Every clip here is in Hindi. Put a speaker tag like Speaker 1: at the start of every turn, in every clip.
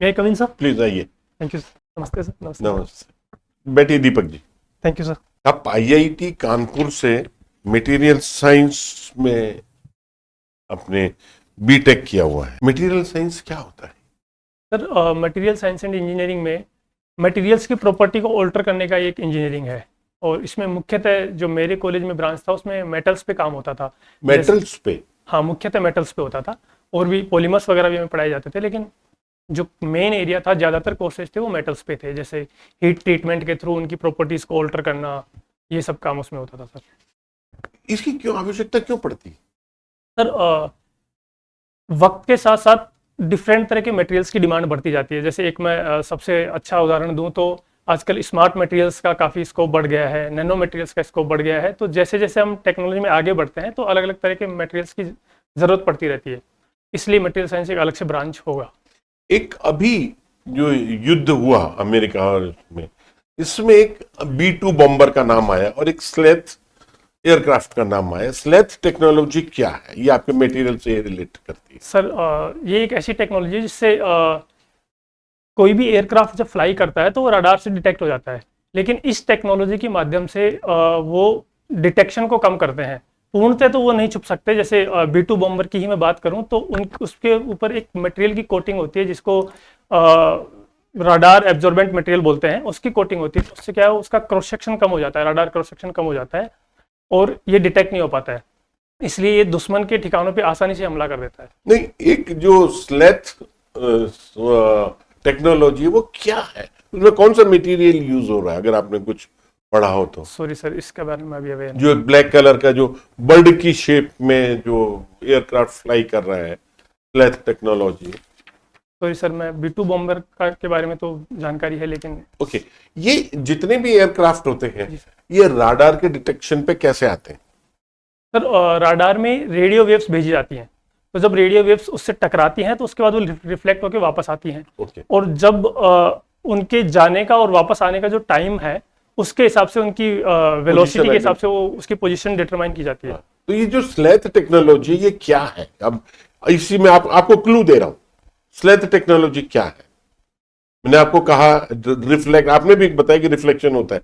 Speaker 1: मैं कविन सर।
Speaker 2: प्लीज आइए।
Speaker 1: Thank you sir. नमस्ते सर। नमस्ते।
Speaker 2: नमस्ते। बैठिए Deepak ji.
Speaker 1: Thank you sir.
Speaker 2: आप आईआईटी कानपुर से मटेरियल साइंस में अपने बीटेक किया हुआ है। मटेरियल साइंस क्या होता है?
Speaker 1: Sir material science and engineering में मटेरियल्स की प्रॉपर्टी को ऑल्टर करने का एक इंजीनियरिंग है, और इसमें मुख्यतः जो मेरे कॉलेज में ब्रांच था उसमें मेटल्स पे काम होता था।
Speaker 2: मेटल्स पे?
Speaker 1: हाँ, मुख्यतः मेटल्स पे होता था, और भी पॉलीमर्स वगैरह भी हमें पढ़ाए जाते थे, लेकिन जो मेन एरिया था, ज़्यादातर कोर्सेज थे वो मेटल्स पे थे, जैसे हीट ट्रीटमेंट के थ्रू उनकी प्रॉपर्टीज़ को ऑल्टर करना, ये सब काम उसमें होता था सर।
Speaker 2: इसकी क्यों आवश्यकता क्यों पड़ती?
Speaker 1: सर वक्त के साथ साथ डिफरेंट तरह के मटेरियल्स की डिमांड बढ़ती जाती है। जैसे एक मैं सबसे अच्छा उदाहरण दूं तो आजकल स्मार्ट मटेरियल्स का काफ़ी स्कोप बढ़ गया है, नैनो मटेरियल्स का स्कोप बढ़ गया है। तो जैसे जैसे हम टेक्नोलॉजी में आगे बढ़ते हैं तो अलग अलग तरह के मटेरियल्स की ज़रूरत पड़ती रहती है, इसलिए मटेरियल साइंस एक अलग से ब्रांच होगा।
Speaker 2: एक अभी जो युद्ध हुआ अमेरिका और में, इसमें एक B-2 बॉम्बर का नाम आया और एक स्लेथ एयरक्राफ्ट का नाम आया। स्लेथ टेक्नोलॉजी क्या है? ये आपके मटेरियल से रिलेट करती है?
Speaker 1: सर ये एक ऐसी टेक्नोलॉजी है जिससे कोई भी एयरक्राफ्ट जब फ्लाई करता है तो वो रडार से डिटेक्ट हो जाता है, लेकिन इस टेक्नोलॉजी के माध्यम से वो डिटेक्शन को कम करते हैं। पूर्णतः तो वो नहीं छुप सकते। जैसे B-2 बॉम्बर की ही मैं बात करूं तो उसके ऊपर एक मटेरियल की कोटिंग होती है जिसको रडार एब्जॉर्बेंट मटेरियल बोलते हैं, उसकी कोटिंग होती है। तो उससे क्या है, उसका क्रॉस सेक्शन कम हो जाता है, रडार क्रॉस सेक्शन कम हो जाता है, और ये डिटेक्ट नहीं हो पाता है, इसलिए ये दुश्मन के ठिकानों पे आसानी से हमला कर देता है।
Speaker 2: नहीं, एक जो स्लेथ टेक्नोलॉजी वो क्या है? उसमें कौन सा मटेरियल यूज हो रहा है, अगर आपने कुछ पढ़ा हो तो?
Speaker 1: सॉरी सर, इसके बारे में अभी अवेयर
Speaker 2: जो ब्लैक कलर का जो बर्ड की शेप में जो एयरक्राफ्ट फ्लाई कर रहा है, स्लेथ टेक्नोलॉजी।
Speaker 1: सॉरी सर, मैं B-2 बॉम्बर के बारे में तो जानकारी है, लेकिन
Speaker 2: ओके, ये जितने भी एयरक्राफ्ट होते हैं ये राडार के डिटेक्शन पे कैसे आते हैं?
Speaker 1: सर राडार में रेडियो वेव्स भेजी जाती हैं, तो जब रेडियो वेव्स उससे टकराती हैं तो उसके बाद वो रिफ्लेक्ट होकर वापस आती हैं।
Speaker 2: ओके।
Speaker 1: और जब उनके जाने का और वापस आने का जो टाइम है उसके हिसाब से उनकी वेलोसिटी के हिसाब से वो उसकी पोजीशन डिटरमाइन की जाती है।
Speaker 2: तो ये जो स्लेथ टेक्नोलॉजी ये क्या है? अब इसी में आपको क्लू दे रहा हूं। स्लेथ टेक्नोलॉजी क्या है? मैंने आपको कहा रिफ्लेक्ट, आपने भी बताया कि रिफ्लेक्शन होता है।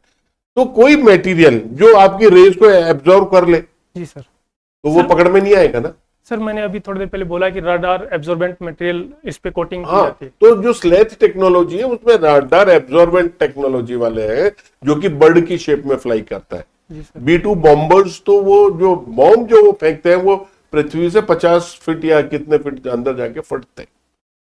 Speaker 2: तो कोई मटेरियल जो आपकी रेज को एब्जॉर्व कर ले,
Speaker 1: जी सर,
Speaker 2: तो वो पकड़ में नहीं आएगा ना?
Speaker 1: सर मैंने अभी थोड़ी देर पहले बोला कि रडार एब्जॉर्बेंट मटेरियल इस पे कोटिंग की जाती है।
Speaker 2: तो जो स्लेथ टेक्नोलॉजी है उसमें रडार एब्जॉर्बेंट टेक्नोलॉजी वाले हैं, जो कि बर्ड की शेप में फ्लाई करता है। B-2 बॉम्बर्स तो वो जो बॉम्ब जो वो फेंकते हैं वो पृथ्वी से 50 फीट या कितने फीट अंदर जाके फटते हैं।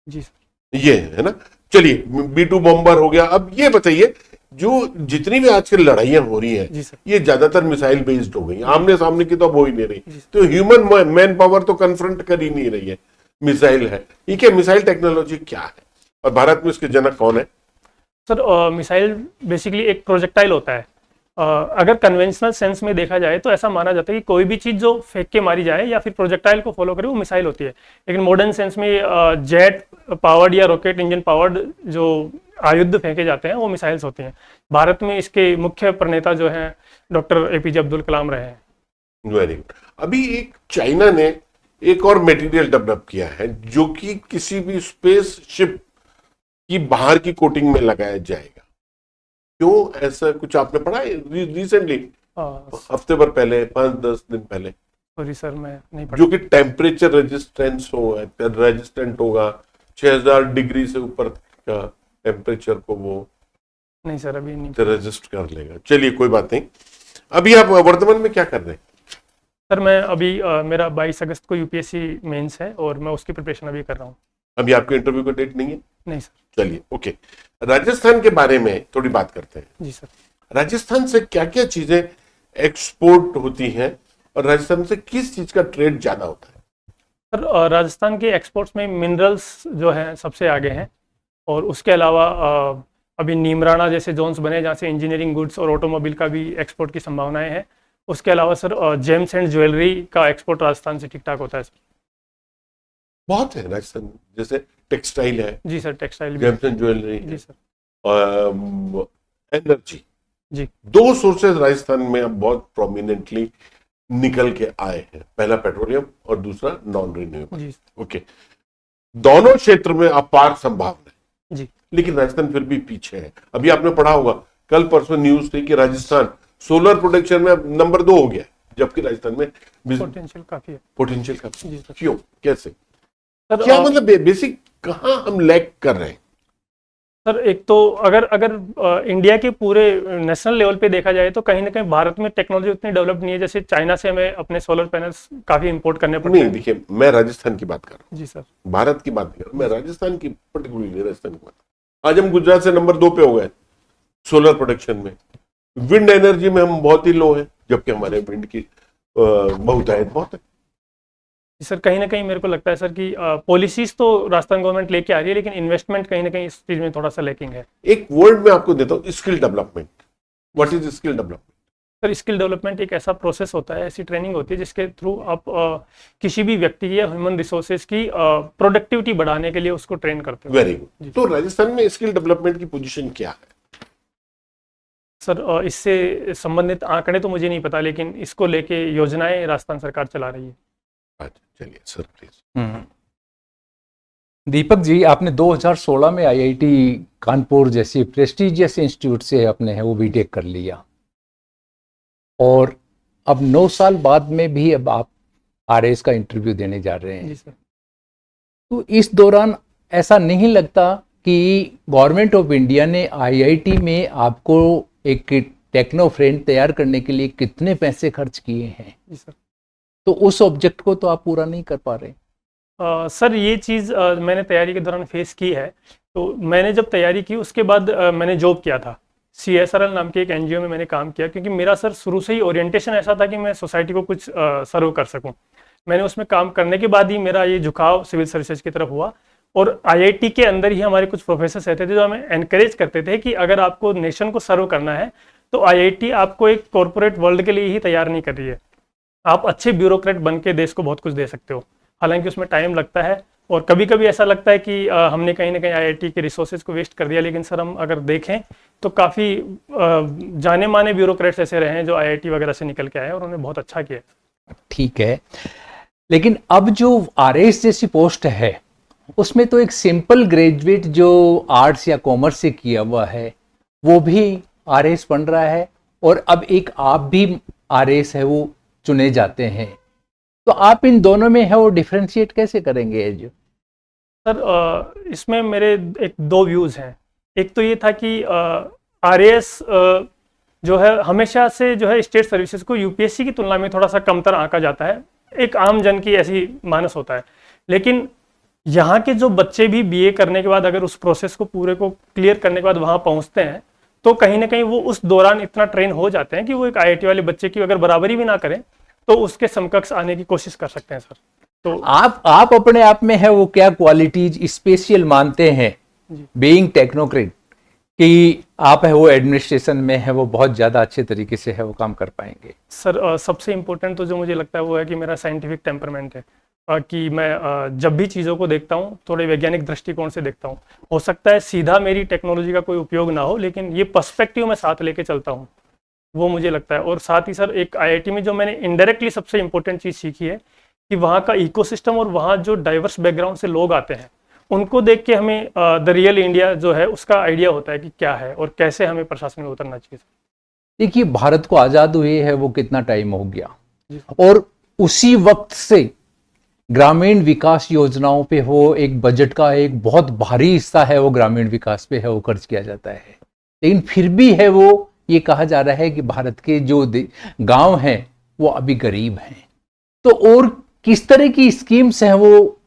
Speaker 1: जी सर।
Speaker 2: ये है ना। चलिए, B-2 बॉम्बर हो गया। अब ये बताइए, जो जितनी भी आजकल लड़ाइयां हो रही हैं ये ज्यादातर मिसाइल बेस्ड हो गई, आमने सामने की तो अब हो ही नहीं रही। तो ह्यूमन मैन पावर तो कन्फ्रंट कर ही नहीं रही है, मिसाइल है। ठीक है, मिसाइल टेक्नोलॉजी क्या है और भारत में इसके जनक कौन है?
Speaker 1: सर मिसाइल बेसिकली एक प्रोजेक्टाइल होता है। अगर कन्वेंशनल सेंस में देखा जाए तो ऐसा माना जाता है कि कोई भी चीज़ जो फेंक के मारी जाए या फिर प्रोजेक्टाइल को फॉलो करे वो मिसाइल होती है। लेकिन मॉडर्न सेंस में जेट पावर्ड या रॉकेट इंजन पावर्ड जो आयुध फेंके जाते हैं वो मिसाइल्स होती हैं। भारत में इसके मुख्य प्रणेता जो हैं डॉक्टर APJ अब्दुल कलाम रहे हैं।
Speaker 2: Very good. अभी एक चाइना ने एक और मटेरियल डेवलप किया है जो कि किसी भी स्पेस शिप की बाहर की कोटिंग में लगाया जाएगा। क्यों ऐसा कुछ आपने पढ़ा रिसेंटली, हफ्ते भर पहले, 5-10 दिन पहले?
Speaker 1: सॉरी सर, मैं नहीं पढ़ा।
Speaker 2: जो कि टेम्परेचर रेजिस्टेंट होगा, 6000 डिग्री से ऊपर का टेम्परेचर को वो
Speaker 1: नहीं सर, अभी नहीं
Speaker 2: रेजिस्ट कर लेगा। चलिए कोई बात नहीं। अभी आप वर्तमान में क्या कर रहे हैं?
Speaker 1: सर मैं अभी मेरा 22 अगस्त को UPSC मेंस है और मैं उसकी प्रिपरेशन अभी कर रहा हूँ।
Speaker 2: अभी आपके इंटरव्यू का डेट नहीं है?
Speaker 1: नहीं सर।
Speaker 2: चलिए ओके, राजस्थान के बारे में थोड़ी बात करते हैं।
Speaker 1: जी सर।
Speaker 2: राजस्थान से क्या क्या चीजें एक्सपोर्ट होती हैं और राजस्थान से किस चीज का ट्रेड ज्यादा होता है?
Speaker 1: सर राजस्थान के एक्सपोर्ट्स में मिनरल्स जो हैं सबसे आगे हैं, और उसके अलावा अभी नीमराना जैसे जोन्स बने जहाँ से इंजीनियरिंग गुड्स और ऑटोमोबाइल का भी एक्सपोर्ट की संभावनाएं हैं। उसके अलावा सर जेम्स एंड ज्वेलरी का एक्सपोर्ट राजस्थान से ठीक ठाक होता है सर।
Speaker 2: बहुत है राजस्थान, जैसे टेक्सटाइल है।
Speaker 1: जी सर, टेक्सटाइल भी।
Speaker 2: Gems and jewellery.
Speaker 1: जी सर।
Speaker 2: एनर्जी।
Speaker 1: जी।
Speaker 2: 2 सोर्सेज राजस्थान में अब बहुत प्रोमिनेंटली निकल के आए हैं, पहला पेट्रोलियम और दूसरा नॉन रिन्यूएबल। ओके, दोनों क्षेत्र में अपार संभावना है।
Speaker 1: जी।
Speaker 2: लेकिन राजस्थान फिर भी पीछे है। अभी आपने पढ़ा होगा, कल परसों न्यूज थी कि राजस्थान सोलर प्रोडक्शन में अब नंबर 2 हो गया, जबकि राजस्थान में
Speaker 1: पोटेंशियल काफी है।
Speaker 2: पोटेंशियल का
Speaker 1: जी सर।
Speaker 2: क्यों, कैसे,
Speaker 1: सर
Speaker 2: क्या मतलब बेसिक कहां हम लैग कर रहे हैं?
Speaker 1: सर एक तो अगर अगर इंडिया के पूरे नेशनल लेवल पे देखा जाए तो कहीं ना कहीं भारत में टेक्नोलॉजी उतनी डेवलप नहीं है, जैसे चाइना से हमें अपने सोलर पैनल्स काफी इंपोर्ट करने पड़ते
Speaker 2: नहीं,
Speaker 1: हैं।
Speaker 2: देखिए मैं राजस्थान की बात कर रहा हूँ,
Speaker 1: जी सर।
Speaker 2: भारत की बात नहीं कर रहा, मैं राजस्थान की पर्टिकुलरली राजस्थान की बात। आज हम गुजरात से नंबर 2 पे हो गए सोलर प्रोडक्शन में। विंड एनर्जी में हम बहुत ही लो हैं, जबकि हमारे विंड की बहुतायत बहुत है।
Speaker 1: सर कहीं ना कहीं मेरे को लगता है सर कि पॉलिसीज तो राजस्थान गवर्नमेंट लेके आ रही है, लेकिन इन्वेस्टमेंट कहीं ना कहीं इस चीज में थोड़ा सा लैकिंग है।
Speaker 2: एक वर्ड में आपको देता हूँ, skill development. What is skill development?
Speaker 1: Sir skill development एक ऐसा प्रोसेस होता है, ऐसी ट्रेनिंग होती है जिसके थ्रू आप किसी भी व्यक्ति की या ह्यूमन रिसोर्सेज की प्रोडक्टिविटी बढ़ाने के लिए उसको ट्रेन करते हो।
Speaker 2: Very good. तो राजस्थान में स्किल डेवलपमेंट की पोजीशन क्या है?
Speaker 1: सर इससे संबंधित आंकड़े तो मुझे नहीं पता, लेकिन इसको लेके योजनाएं राजस्थान सरकार चला रही है।
Speaker 2: अच्छा, चलिए सर प्लीज।
Speaker 3: दीपक जी, आपने 2016 में आईआईटी कानपुर जैसी प्रेस्टिजियस इंस्टीट्यूट से अपने है वो बीटेक कर लिया, और अब 9 साल बाद में भी अब आप आरएस का इंटरव्यू देने जा रहे हैं।
Speaker 1: जी सर।
Speaker 3: तो इस दौरान ऐसा नहीं लगता कि गवर्नमेंट ऑफ इंडिया ने आईआईटी में आपको एक टेक्नो फ्रेंड तैयार करने के लिए कितने पैसे खर्च किए हैं?
Speaker 1: जी सर।
Speaker 3: तो उस ऑब्जेक्ट को तो आप पूरा नहीं कर पा रहे।
Speaker 1: सर ये चीज़ मैंने तैयारी के दौरान फेस की है। तो मैंने जब तैयारी की उसके बाद मैंने जॉब किया था, CSRL नाम के एक एनजीओ में मैंने काम किया, क्योंकि मेरा सर शुरू से ही ओरिएंटेशन ऐसा था कि मैं सोसाइटी को कुछ सर्व कर सकूं। मैंने उसमें काम करने के बाद ही मेरा ये झुकाव सिविल सर्विसेज की तरफ हुआ। और आईआईटी के अंदर ही हमारे कुछ प्रोफेसर्स रहते थे जो हमें एनकरेज करते थे कि अगर आपको नेशन को सर्व करना है तो आईआईटी आपको एक कॉरपोरेट वर्ल्ड के लिए ही तैयार नहीं कर रही है। आप अच्छे ब्यूरोक्रेट बन के देश को बहुत कुछ दे सकते हो, हालांकि उसमें टाइम लगता है और कभी कभी ऐसा लगता है कि हमने कहीं ना कहीं आईआईटी के रिसोर्सेज को वेस्ट कर दिया। लेकिन सर हम अगर देखें तो काफ़ी जाने माने ब्यूरोक्रेट्स ऐसे रहे हैं जो आईआईटी वगैरह से निकल के आए हैं और उन्होंने बहुत अच्छा किया।
Speaker 3: ठीक है, लेकिन अब जो आरएस जैसी पोस्ट है उसमें तो एक सिंपल ग्रेजुएट जो आर्ट्स या कॉमर्स से किया हुआ है वो भी आरएस बन रहा है, और अब एक आप भी आरएस है वो चुने जाते हैं। तो आप इन दोनों में है वो डिफरेंशिएट कैसे करेंगे एज?
Speaker 1: सर इसमें मेरे एक 2 व्यूज़ हैं। एक तो ये था कि आरएएस जो है हमेशा से जो है स्टेट सर्विसेज को यूपीएससी की तुलना में थोड़ा सा कमतर आंका जाता है, एक आम जन की ऐसी मानस होता है। लेकिन यहाँ के जो बच्चे भी बीए करने के बाद अगर उस प्रोसेस को पूरे को क्लियर करने के बाद वहाँ पहुँचते हैं तो कहीं ना कहीं वो उस दौरान इतना ट्रेन हो जाते हैं कि वो एक आईआईटी वाले बच्चे की अगर बराबरी भी ना करें तो उसके समकक्ष आने की कोशिश कर सकते हैं सर। तो
Speaker 3: आप अपने आप में है वो क्या क्वालिटीज स्पेशल मानते हैं बीइंग टेक्नोक्रेट कि आप है वो एडमिनिस्ट्रेशन में है वो बहुत ज़्यादा अच्छे तरीके से है वो काम कर पाएंगे?
Speaker 1: सर सबसे इम्पोर्टेंट तो जो मुझे लगता है वो है कि मेरा साइंटिफिक टेम्परमेंट है, कि मैं जब भी चीज़ों को देखता हूँ थोड़े वैज्ञानिक दृष्टिकोण से देखता हूँ। हो सकता है सीधा मेरी टेक्नोलॉजी का कोई उपयोग ना हो, लेकिन ये पर्सपेक्टिव मैं साथ लेके चलता हूँ, वो मुझे लगता है। और साथ ही सर एक आईआईटी में जो मैंने इनडायरेक्टली सबसे इम्पोर्टेंट चीज़ सीखी है कि वहाँ का इकोसिस्टम और वहाँ जो डाइवर्स बैकग्राउंड से लोग आते हैं उनको देख के हमें द रियल इंडिया जो है उसका आइडिया होता है कि क्या है और कैसे हमें प्रशासन में उतरना चाहिए।
Speaker 3: देखिए, भारत को आज़ाद हुए है वो कितना टाइम हो गया, और उसी वक्त से ग्रामीण विकास योजनाओं पे हो एक बजट का एक बहुत भारी हिस्सा है वो ग्रामीण विकास पे है वो खर्च किया जाता है। लेकिन फिर भी है वो ये कहा जा रहा है कि भारत के जो गांव हैं वो अभी गरीब हैं। तो और किस तरह की स्कीम्स हैं वो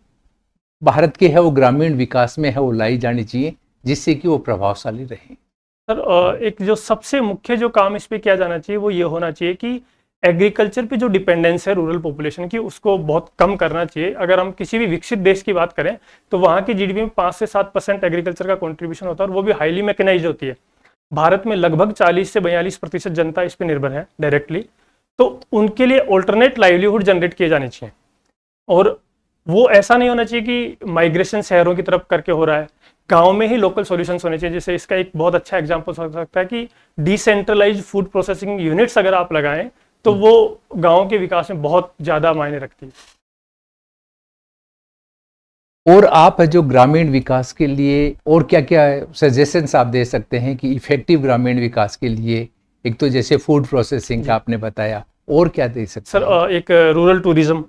Speaker 3: भारत के है वो ग्रामीण विकास में है वो लाई जानी चाहिए जिससे कि वो प्रभावशाली रहे?
Speaker 1: सर एक जो सबसे मुख्य जो काम इस पे किया जाना चाहिए वो ये होना चाहिए कि एग्रीकल्चर पे जो डिपेंडेंस है रूरल पॉपुलेशन की उसको बहुत कम करना चाहिए। अगर हम किसी भी विकसित देश की बात करें तो वहाँ की जीडीपी में 5 से 7% एग्रीकल्चर का कंट्रीब्यूशन होता है और वो भी हाईली मैकेनाइज्ड होती है। भारत में लगभग 40 से 42% जनता इस पर निर्भर है डायरेक्टली, तो उनके लिए ऑल्टरनेट लाइवलीहुड जनरेट किए जाने चाहिए। और वो ऐसा नहीं होना चाहिए कि माइग्रेशन शहरों की तरफ करके हो रहा है, गांव में ही लोकल सॉल्यूशंस होने चाहिए। जैसे इसका एक बहुत अच्छा एग्जांपल हो सकता है कि डिसेंट्रलाइज्ड फूड प्रोसेसिंग यूनिट्स अगर आप लगाएं तो वो गांव के विकास में बहुत ज्यादा मायने रखती है।
Speaker 3: और आप जो ग्रामीण विकास के लिए और क्या क्या सजेशंस आप दे सकते हैं कि इफेक्टिव ग्रामीण विकास के लिए? एक तो जैसे फूड प्रोसेसिंग का आपने बताया, और क्या दे सकते
Speaker 1: सर
Speaker 3: हैं?
Speaker 1: एक रूरल टूरिज्म,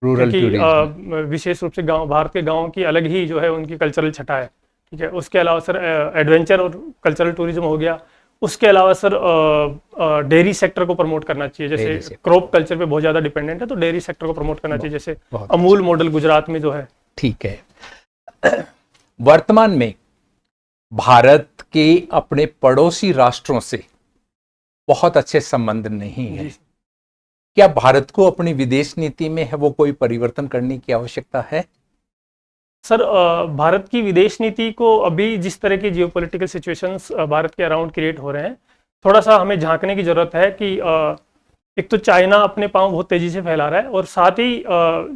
Speaker 3: रूरल टूरिज्म,
Speaker 1: विशेष रूप से गांव, भारत के गांव की अलग ही जो है उनकी कल्चरल छटा है, ठीक है। उसके अलावा सर एडवेंचर और कल्चरल टूरिज्म हो गया। उसके अलावा सर डेयरी सेक्टर को प्रमोट करना चाहिए, जैसे क्रॉप कल्चर पे बहुत ज़्यादा डिपेंडेंट है, तो डेयरी सेक्टर को प्रमोट करना चाहिए, जैसे अमूल मॉडल गुजरात में जो है।
Speaker 3: ठीक है। वर्तमान में भारत के अपने पड़ोसी राष्ट्रों से बहुत अच्छे संबंध नहीं है। क्या भारत को अपनी विदेश नीति में है वो कोई परिवर्तन करने की आवश्यकता है?
Speaker 1: सर भारत की विदेश नीति को अभी जिस तरह की जियोपॉलिटिकल सिचुएशंस भारत के अराउंड क्रिएट हो रहे हैं, थोड़ा सा हमें झांकने की जरूरत है कि एक तो चाइना अपने पांव बहुत तेजी से फैला रहा है, और साथ ही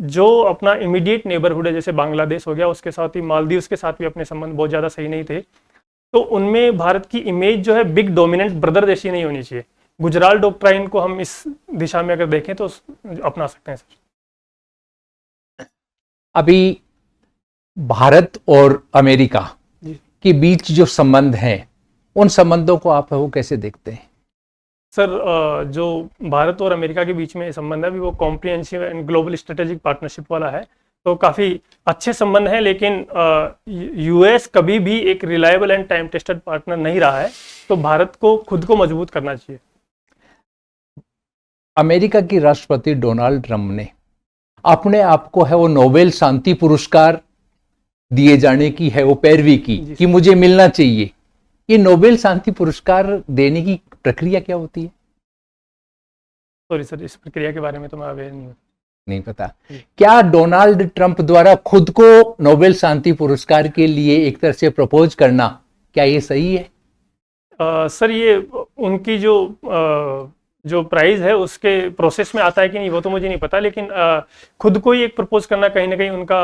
Speaker 1: जो अपना इमीडिएट नेबरहुड है जैसे बांग्लादेश हो गया, उसके साथ ही मालदीव्स के साथ भी अपने संबंध बहुत ज़्यादा सही नहीं थे, तो उनमें भारत की इमेज जो है बिग डोमिनेंट ब्रदर जैसी नहीं होनी चाहिए। गुजराल डॉक्ट्राइन को हम इस दिशा में अगर देखें तो अपना सकते हैं सर।
Speaker 3: अभी भारत और अमेरिका के बीच जो संबंध हैं, उन संबंधों को आप वो कैसे देखते हैं?
Speaker 1: सर जो भारत और अमेरिका के बीच में संबंध है, अभी वो comprehensive and global strategic partnership वाला है, तो काफ़ी अच्छे संबंध हैं, लेकिन यूएस कभी भी एक reliable and time tested partner नहीं रहा है, तो भारत को खुद को मजबूत करना चाहिए।
Speaker 3: अमेरिका की राष्ट्रपति डोनाल्ड ट्रंप ने अपने आप को है वो नोबेल शांति पुरस्कार दिए जाने की है वो पैरवी की कि मुझे मिलना चाहिए। ये नोबेल शांति पुरस्कार देने की प्रक्रिया क्या होती है?
Speaker 1: सॉरी सर, इस प्रक्रिया के बारे में तो मैं अवेयर नहीं
Speaker 3: पता। क्या डोनाल्ड ट्रंप द्वारा खुद को नोबेल शांति पुरस्कार के लिए एक तरह से प्रपोज करना, क्या ये सही है?
Speaker 1: सर ये उनकी जो प्राइज है उसके प्रोसेस में आता है कि नहीं वो तो मुझे नहीं पता, लेकिन खुद को ही एक प्रपोज करना कहीं ना कहीं उनका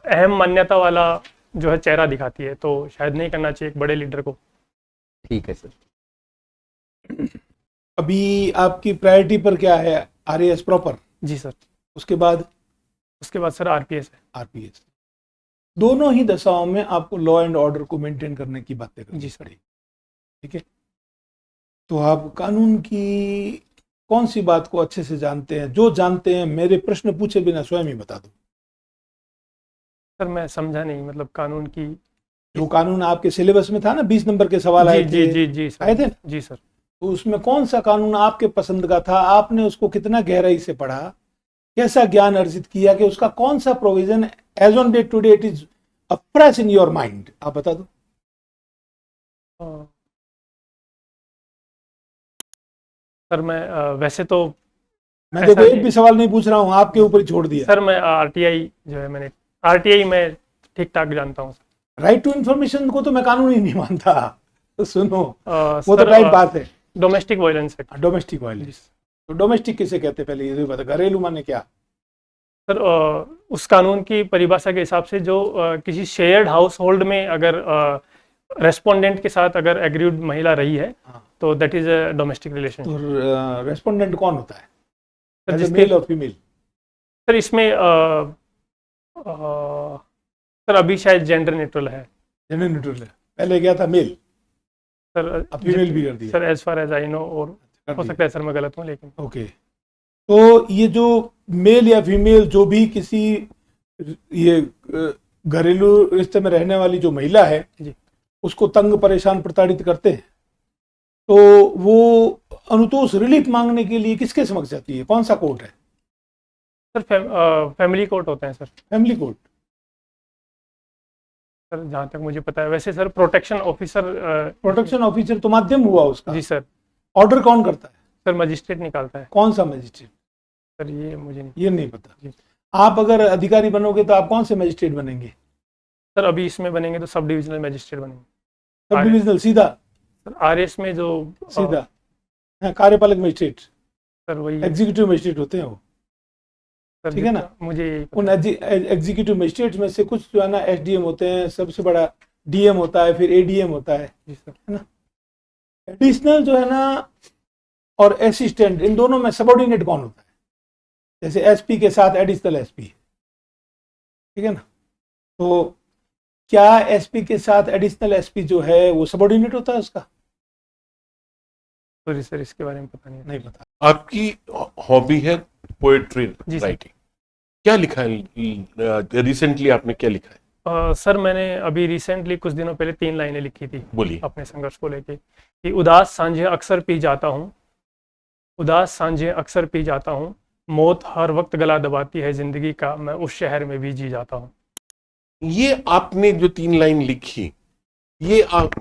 Speaker 1: अहम मान्यता वाला जो है चेहरा दिखाती है, तो शायद नहीं करना चाहिए एक बड़े लीडर को।
Speaker 3: ठीक है सर।
Speaker 4: अभी आपकी प्रायोरिटी पर क्या है? RAS proper?
Speaker 1: जी सर।
Speaker 4: उसके बाद
Speaker 1: सर आरपीएस है।
Speaker 4: आरपीएस। दोनों ही दशाओं में आपको लॉ एंड ऑर्डर को मेंटेन करने की बातें करनी
Speaker 1: जी सर।
Speaker 4: ठीक है, तो आप कानून की कौन सी बात को अच्छे से जानते हैं? जो जानते हैं मेरे प्रश्न पूछे बिना स्वयं ही बता दो।
Speaker 1: सर मैं समझा नहीं, मतलब कानून की
Speaker 4: जो कानून आपके सिलेबस में था ना, 20 नंबर के सवाल आए थे।
Speaker 1: जी
Speaker 4: आए थे।
Speaker 1: जी सर।
Speaker 4: तो उसमें कौन सा कानून आपके पसंद का था? आपने उसको कितना गहराई से पढ़ा, कैसा ज्ञान अर्जित किया कि उसका कौन सा provision as on day today it is fresh in your mind? आप बता दो।
Speaker 1: सर मैं वैसे तो
Speaker 4: मैं देखो एक भी सवाल नहीं पूछ रहा हूँ, आपके ऊपर ही छोड़ दिया।
Speaker 1: सर मैं आरटीआई जो है, मैंने आरटीआई में ठीक ठाक जानता हूँ।
Speaker 4: राइट टू इन्फॉर्मेशन को तो मैं कानून ही नहीं मानता। तो सुनो, वो तो राइट बात है।
Speaker 1: Domestic violence act.
Speaker 4: Domestic violence, तो डोमेस्टिक किसे कहते हैं पहले ये बता। घरेलू माने क्या?
Speaker 1: सर उस कानून की परिभाषा के हिसाब से जो किसी शेयर्ड हाउस होल्ड में अगर रेस्पोंडेंट के साथ अगर एग्रीड महिला रही है, तो that is a domestic relation.
Speaker 4: तो रेस्पोंडेंट कौन होता है?
Speaker 1: सर
Speaker 4: मेल और फीमेल?
Speaker 1: सर इसमें सर अभी शायद जेंडर न्यूट्रल है।
Speaker 4: जेंडर न्यूट्रल है, पहले क्या था? मेल।
Speaker 1: सर
Speaker 4: अब फीमेल भी कर दिया
Speaker 1: sir, as far as I know, और हो सकता है सर मैं गलत हूँ, लेकिन
Speaker 4: ओके। तो ये जो मेल या फीमेल जो भी किसी ये घरेलू रिश्ते में रहने वाली जो महिला है
Speaker 1: जी,
Speaker 4: उसको तंग परेशान प्रताड़ित करते हैं, तो वो अनुतोष रिलीफ मांगने के लिए किसके समक्ष जाती है? कौन सा कोर्ट है?
Speaker 1: सर फैमिली कोर्ट होते हैं सर।
Speaker 4: Family court?
Speaker 1: सर जहाँ तक मुझे पता है, वैसे सर प्रोटेक्शन ऑफिसर
Speaker 4: तो माध्यम हुआ उसका।
Speaker 1: जी सर।
Speaker 4: ऑर्डर कौन करता है?
Speaker 1: सर मजिस्ट्रेट निकालता है।
Speaker 4: कौन सा मजिस्ट्रेट?
Speaker 1: सर ये मुझे
Speaker 4: नहीं पता। जी। आप अगर अधिकारी बनोगे तो आप कौन से मजिस्ट्रेट बनेंगे?
Speaker 1: सर अभी इसमें बनेंगे तो सब डिविजनल मजिस्ट्रेट बनेंगे।
Speaker 4: सब डिविजनल सीधा?
Speaker 1: सर आरएस में जो
Speaker 4: सीधा कार्यपालक मजिस्ट्रेट,
Speaker 1: सर वही
Speaker 4: एग्जीक्यूटिव मजिस्ट्रेट होते हैं वो, ठीक है ना?
Speaker 1: मुझे
Speaker 4: उन एग्जीक्यूटिव मजिस्ट्रेट में से कुछ जो है ना एसडीएम होते हैं, सबसे बड़ा डीएम होता है, फिर एडीएम होता है ना। एडिशनल जो है ना और असिस्टेंट, इन दोनों में सबऑर्डिनेट कौन होता है? जैसे एसपी के साथ एडिशनल एसपी, ठीक है ना। तो क्या एसपी के साथ एडिशनल एसपी जो है वो सबऑर्डिनेट होता है उसका?
Speaker 1: सॉरी सर, इसके बारे में पता नहीं।
Speaker 4: नहीं पता।
Speaker 2: आपकी हॉबी है पोएट्री
Speaker 1: जी सर।
Speaker 2: राइटिंग, क्या लिखा है रिसेंटली, आपने क्या लिखा है?
Speaker 1: सर मैंने अभी रिसेंटली कुछ दिनों पहले 3 लाइनें लिखी थी
Speaker 2: बोलिए।
Speaker 1: अपने संघर्ष को लेके कि उदास सांझे अक्सर पी जाता हूँ, उदास सांझे अक्सर पी जाता हूँ, मौत हर वक्त गला दबाती है जिंदगी का, मैं उस शहर में भी जी जाता हूँ।
Speaker 2: ये आपने जो 3 लाइन लिखी, ये आप,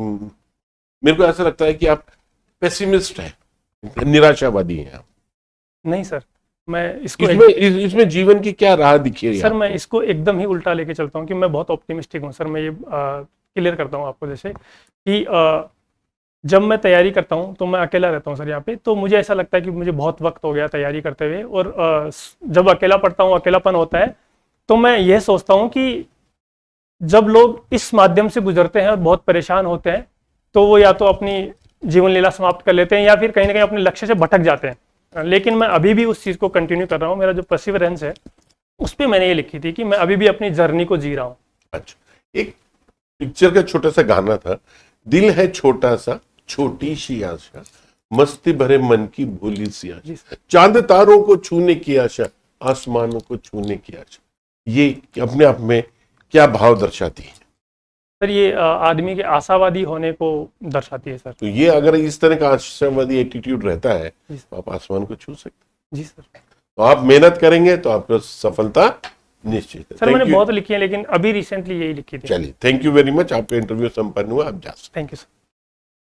Speaker 2: मेरे को ऐसा लगता है कि आप पेसिमिस्ट हैं, निराशावादी हैं आप।
Speaker 1: नहीं सर, मैं इसको
Speaker 2: इसमें जीवन की क्या राह दिखी है
Speaker 1: सर, मैं
Speaker 2: आपको?
Speaker 1: इसको एकदम ही उल्टा लेके चलता हूँ कि मैं बहुत ऑप्टिमिस्टिक हूँ सर। मैं ये क्लियर करता हूँ आपको, जैसे कि जब मैं तैयारी करता हूँ तो मैं अकेला रहता हूँ सर यहाँ पे, तो मुझे ऐसा लगता है कि मुझे बहुत वक्त हो गया तैयारी करते हुए, और जब अकेला पढ़ता हूँ, अकेलापन होता है, तो मैं यह सोचता हूँ कि जब लोग इस माध्यम से गुजरते हैं और बहुत परेशान होते हैं, तो वो या तो अपनी जीवन लीला समाप्त कर लेते हैं या फिर कहीं ना कहीं अपने लक्ष्य से भटक जाते हैं। लेकिन मैं अभी भी उस चीज़ को कंटिन्यू कर रहा हूँ, मेरा जो परसिवरेंस है उस पर मैंने ये लिखी थी कि मैं अभी भी अपनी जर्नी को जी रहा हूँ।
Speaker 2: अच्छा, एक पिक्चर का छोटा सा गाना था, दिल है छोटा सा छोटी सी आशा, मस्ती भरे मन की भोली सी आशा, चांद तारों को छूने की आशा, आसमानों को छूने की आशा। ये अपने आप में क्या भाव दर्शाती है?
Speaker 1: सर ये आदमी के आशावादी होने को दर्शाती है सर।
Speaker 2: तो ये अगर इस तरह का आशावादी एटीट्यूड रहता है तो आप आसमान को छू सकते हैं।
Speaker 1: जी सर।
Speaker 2: तो आप मेहनत करेंगे तो आपको सफलता निश्चित है।
Speaker 1: सर मैंने बहुत लिखी है, लेकिन अभी रिसेंटली यही लिखी थी।
Speaker 2: चलिए, थैंक यू वेरी मच, आपका इंटरव्यू संपन्न हुआ, आप जा सकते हैं।
Speaker 1: Thank you sir.